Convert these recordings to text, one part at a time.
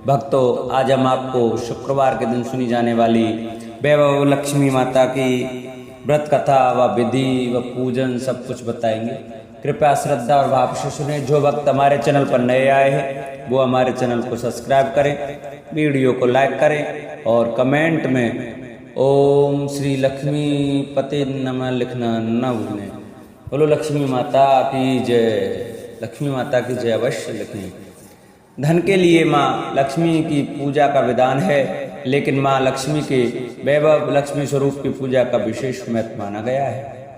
भक्तों, आज हम आपको शुक्रवार के दिन सुनी जाने वाली वैभव लक्ष्मी माता की व्रत कथा व विधि व पूजन सब कुछ बताएंगे। कृपया श्रद्धा और भाव से सुने। जो भक्त हमारे चैनल पर नए आए हैं वो हमारे चैनल को सब्सक्राइब करें, वीडियो को लाइक करें और कमेंट में ओम श्री लक्ष्मी पते नमः लिखना न भूलें। बोलो लक्ष्मी माता की जय। लक्ष्मी माता की जय अवश्य लिखें। धन के लिए माँ लक्ष्मी की पूजा का विधान है, लेकिन माँ लक्ष्मी के वैभव लक्ष्मी स्वरूप की पूजा का विशेष महत्व माना गया है।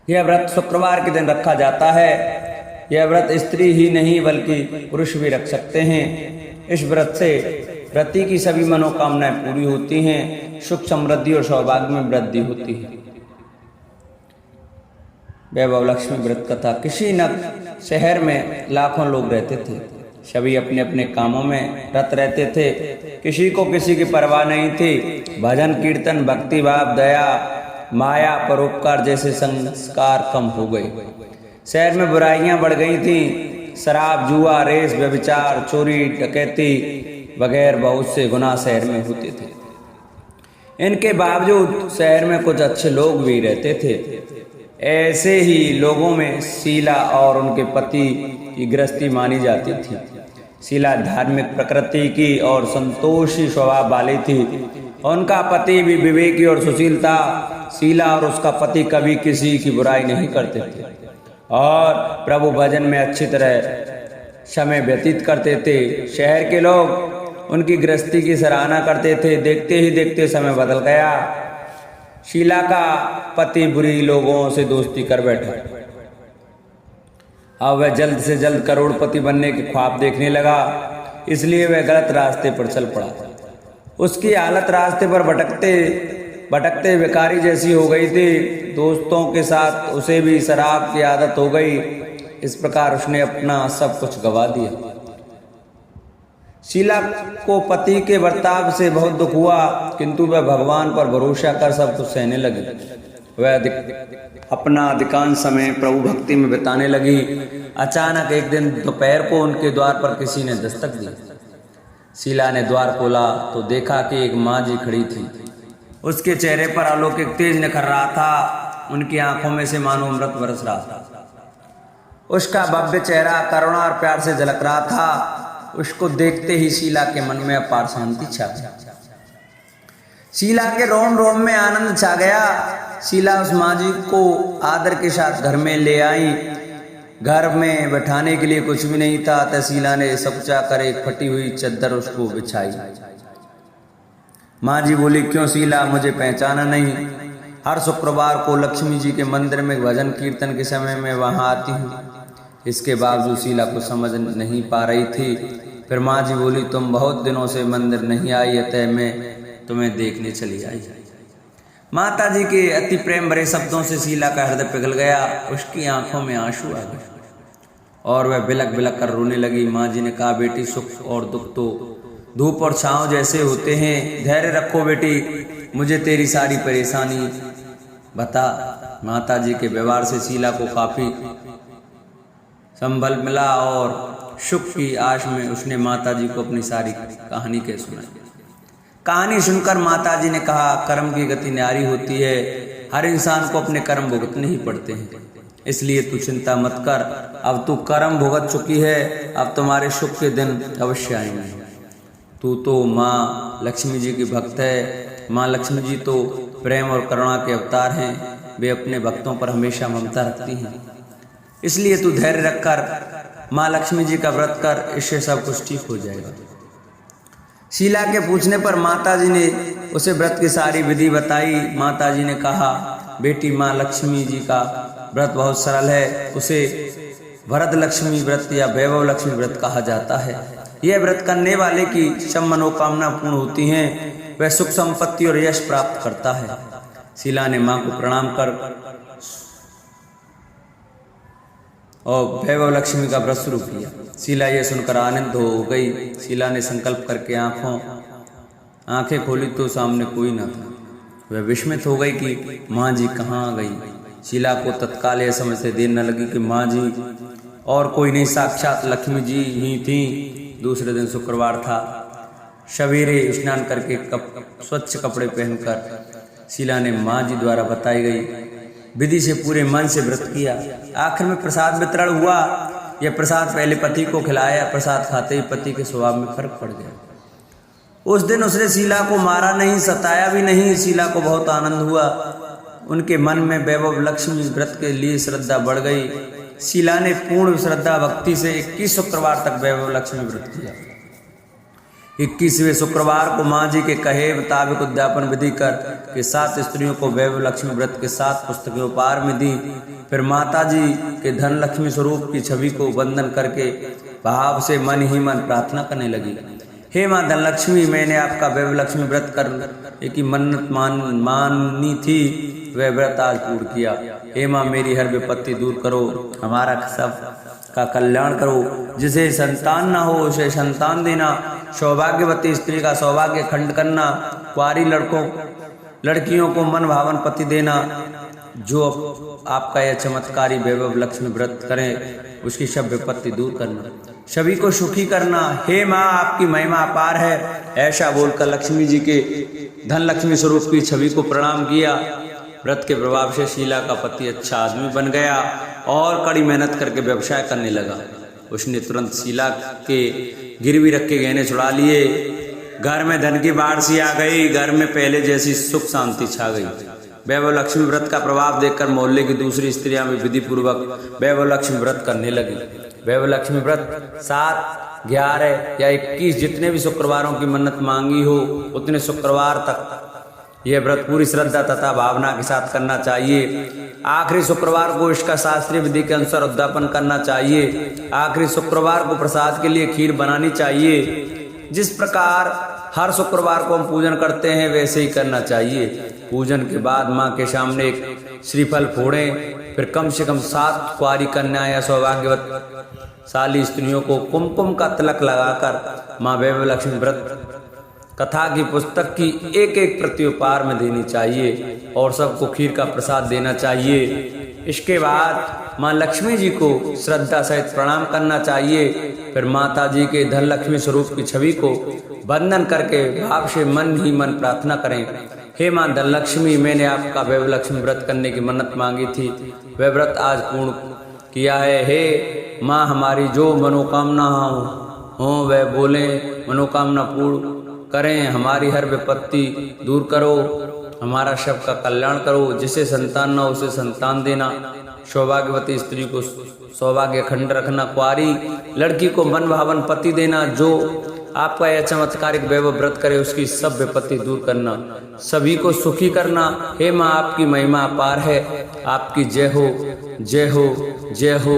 यह व्रत शुक्रवार के दिन रखा जाता है। यह व्रत स्त्री ही नहीं बल्कि पुरुष भी रख सकते हैं। इस व्रत से व्रती की सभी मनोकामनाएं पूरी होती हैं, सुख समृद्धि और सौभाग्य में वृद्धि होती है। वैभव लक्ष्मी व्रत कथा। किसी न शहर में लाखों लोग रहते थे। सभी अपने अपने कामों में रत रहते थे। किसी को किसी की परवाह नहीं थी। भजन कीर्तन भक्ति भाव दया माया परोपकार जैसे संस्कार कम हो गए। शहर में बुराइयां बढ़ गई थी। शराब जुआ रेस व्यभिचार चोरी डकैती वगैरह बहुत से गुनाह शहर में होते थे। इनके बावजूद शहर में कुछ अच्छे लोग भी रहते थे। ऐसे ही लोगों में शीला और उनके पति की गृहस्थी मानी जाती थी। शीला धार्मिक प्रकृति की और संतोषी स्वभाव वाली थी। उनका पति भी विवेकी और सुशील था। शीला और उसका पति कभी किसी की बुराई नहीं करते थे और प्रभु भजन में अच्छी तरह समय व्यतीत करते थे। शहर के लोग उनकी गृहस्थी की सराहना करते थे। देखते ही देखते समय बदल गया। शीला का पति बुरी लोगों से दोस्ती कर बैठा। अब वह जल्द से जल्द करोड़पति बनने के ख्वाब देखने लगा, इसलिए वह गलत रास्ते पर चल पड़ा। उसकी हालत रास्ते पर भटकते भटकते बेकारी जैसी हो गई थी। दोस्तों के साथ उसे भी शराब की आदत हो गई। इस प्रकार उसने अपना सब कुछ गंवा दिया। शीला को पति के बर्ताव से बहुत दुख हुआ, किंतु वह भगवान पर भरोसा कर सब कुछ सहने लगी। वह अपना अधिकांश समय प्रभु भक्ति में बिताने लगी। अचानक एक दिन दोपहर को उनके द्वार पर किसी ने दस्तक दी। शीला ने द्वार खोला तो देखा कि एक माँ जी खड़ी थी। उसके चेहरे पर अलौकिक तेज निखर रहा था। उनकी आंखों में से मानो अमृत बरस रहा था। उसका भव्य चेहरा करुणा और प्यार से झलक रहा था। उसको देखते ही शीला के मन में अपार शांति छा गई। शीला के रोम रोम में आनंद छा गया। शीला उस माँ जी को आदर के साथ घर में ले आई। घर में बैठाने के लिए कुछ भी नहीं था, तो शीला ने सबचा कर एक फटी हुई चद्दर उसको बिछाई। माँ जी बोली, क्यों शीला, मुझे पहचाना नहीं? हर शुक्रवार को लक्ष्मी जी के मंदिर में भजन कीर्तन के समय में वहां आती हूँ। इसके बावजूद शीला को समझ नहीं पा रही थी। फिर माँ जी बोली, तुम बहुत दिनों से मंदिर नहीं आई, अतः मैं तुम्हें देखने चली आई। माता जी के अति प्रेम भरे शब्दों से शीला का हृदय पिघल गया। उसकी आंखों में आंसू आ गए और वह बिलक बिलक कर रोने लगी। माँ जी ने कहा, बेटी, सुख और दुख तो धूप और छांव जैसे होते हैं। धैर्य रखो बेटी, मुझे तेरी सारी परेशानी बता। माता जी के व्यवहार से शीला को काफी संबल मिला और सुख की आश में उसने माता जी को अपनी सारी कहानी कह सुनाई। कहानी सुनकर माता जी ने कहा, कर्म की गति न्यारी होती है। हर इंसान को अपने कर्म भुगतने ही पड़ते हैं, इसलिए तू चिंता मत कर। अब तू कर्म भुगत चुकी है, अब तुम्हारे सुख के दिन अवश्य आएंगे। तू तो माँ लक्ष्मी जी की भक्त है। माँ लक्ष्मी जी तो प्रेम और करुणा के अवतार हैं। वे अपने भक्तों पर हमेशा ममता रखती हैं, इसलिए तू धैर्य रखकर माँ लक्ष्मी जी का व्रत कर, इससे सब कुछ ठीक हो जाएगा। शीला के पूछने पर माता जी ने उसे व्रत की सारी विधि बताई। माता जी ने कहा, बेटी, माँ लक्ष्मी जी का व्रत बहुत सरल है। उसे वरद लक्ष्मी व्रत या वैभव लक्ष्मी व्रत कहा जाता है। यह व्रत करने वाले की सब मनोकामना पूर्ण होती हैं। वह सुख संपत्ति और यश प्राप्त करता है। शीला ने माँ को प्रणाम कर और वैभव लक्ष्मी का व्रत शुरू किया। शीला यह सुनकर आनंद हो गई। शीला ने संकल्प करके आंखें खोली तो सामने कोई न था। वह विस्मित हो गई कि माँ जी कहाँ गई। शीला को तत्काल यह समझते देर न लगी कि माँ जी और कोई नहीं, साक्षात लक्ष्मी जी ही थी। दूसरे दिन शुक्रवार था। सवेरे स्नान करके स्वच्छ कपड़े पहनकर शीला ने माँ जी द्वारा बताई गई विधि से पूरे मन से व्रत किया। आखिर में प्रसाद वितरण हुआ। यह प्रसाद पहले पति को खिलाया। प्रसाद खाते ही पति के स्वभाव में फर्क पड़ गया। उस दिन उसने शीला को मारा नहीं, सताया भी नहीं। शीला को बहुत आनंद हुआ। उनके मन में वैभव लक्ष्मी व्रत के लिए श्रद्धा बढ़ गई। शीला ने पूर्ण श्रद्धा भक्ति से 21 शुक्रवार तक वैभव लक्ष्मी व्रत किया। 21वें शुक्रवार को माँ जी के कहे मुताबिक उद्यापन विधि कर के 7 स्त्रियों को वैभव लक्ष्मी व्रत के 7 पुस्तकें उपहार में दी। फिर माता जी के धन लक्ष्मी स्वरूप की छवि को वंदन करके भाव से मन ही मन प्रार्थना करने लगी। हे माँ धनलक्ष्मी, मैंने आपका वैभव लक्ष्मी व्रत कर की मन्नत मानी थी, वह व्रत आज पूर्ण किया। हे माँ, मेरी हर विपत्ति दूर करो, हमारा सब का कल्याण करो। जिसे संतान न हो उसे संतान देना, सौभाग्यवती स्त्री का सौभाग्य खंड करना, कुंवारी लड़कियों को मन भावन पति देना। जो आपका यह चमत्कारी वैभव लक्ष्मी व्रत करें उसकी सब विपत्ति दूर करना, सभी को सुखी करना। हे माँ, आपकी महिमा अपार है। ऐसा बोलकर लक्ष्मी जी के धन लक्ष्मी स्वरूप की छवि को प्रणाम किया। व्रत के प्रभाव से शीला का पति अच्छा आदमी बन गया और कड़ी मेहनत करके व्यवसाय करने लगा। उसने तुरंत शीला के गिरवी रखे गहने छुड़ा लिए। घर में धन की बाढ़ सी आ गई। घर में पहले जैसी सुख शांति छा गई। वैभव लक्ष्मी व्रत का प्रभाव देखकर मोहल्ले की दूसरी स्त्रियां भी विधि पूर्वक वैभव लक्ष्मी व्रत करने लगी। वैभव लक्ष्मी व्रत 7, 11 या 21 जितने भी शुक्रवारों की मन्नत मांगी हो उतने शुक्रवार तक यह व्रत पूरी श्रद्धा तथा भावना के साथ करना चाहिए। आखिरी शुक्रवार को इसका शास्त्रीय विधि के अनुसार उद्यापन करना चाहिए। आखिरी शुक्रवार को प्रसाद के लिए खीर बनानी चाहिए। जिस प्रकार हर शुक्रवार को हम पूजन करते हैं वैसे ही करना चाहिए। पूजन के बाद माँ के सामने एक श्रीफल फोड़ें। फिर कम से कम 7 कुंवारी कन्या या सौभाग्यवती स्त्रियों को कुमकुम का तिलक लगाकर माँ वैभव लक्ष्मी व्रत कथा की पुस्तक की एक प्रति उपहार में देनी चाहिए और सबको खीर का प्रसाद देना चाहिए। इसके बाद माँ लक्ष्मी जी को श्रद्धा सहित प्रणाम करना चाहिए। फिर माता जी के धन लक्ष्मी स्वरूप की छवि को वंदन करके भाव से मन ही मन प्रार्थना करें। हे माँ धनलक्ष्मी, मैंने आपका वैभव लक्ष्मी व्रत करने की मन्नत मांगी थी, वह व्रत आज पूर्ण किया है। हे माँ, हमारी जो मनोकामना हो वह बोले, मनोकामना पूर्ण करें। हमारी हर विपत्ति दूर करो, हमारा सबका कल्याण करो। जिसे संतान न हो उसे संतान देना, सौभाग्यवती स्त्री को सौभाग्य खंड रखना, कुंवारी लड़की को मन भावन पति देना। जो आपका यह चमत्कारिक वैभव व्रत करे उसकी सब विपत्ति दूर करना, सभी को सुखी करना। हे माँ, आपकी महिमा अपार है। आपकी जय हो, जय हो, जय हो।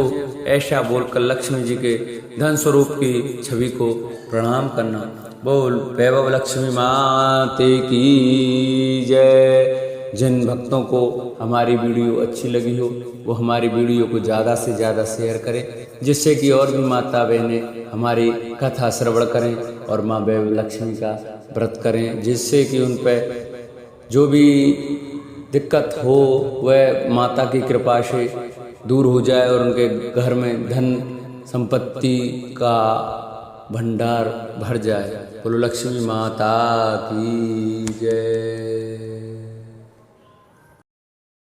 ऐसा बोलकर लक्ष्मी जी के धन स्वरूप की छवि को प्रणाम करना। बोल वैभव लक्ष्मी माते की जय। जिन भक्तों को हमारी वीडियो अच्छी लगी हो वो हमारी वीडियो को ज़्यादा से ज़्यादा शेयर करें, जिससे कि और भी माता बहनें हमारी कथा श्रवण करें और माँ वैभव लक्ष्मी का व्रत करें, जिससे कि उन पर जो भी दिक्कत हो वह माता की कृपा से दूर हो जाए और उनके घर में धन संपत्ति का भंडार भर जाए। बोलो लक्ष्मी माता की जय।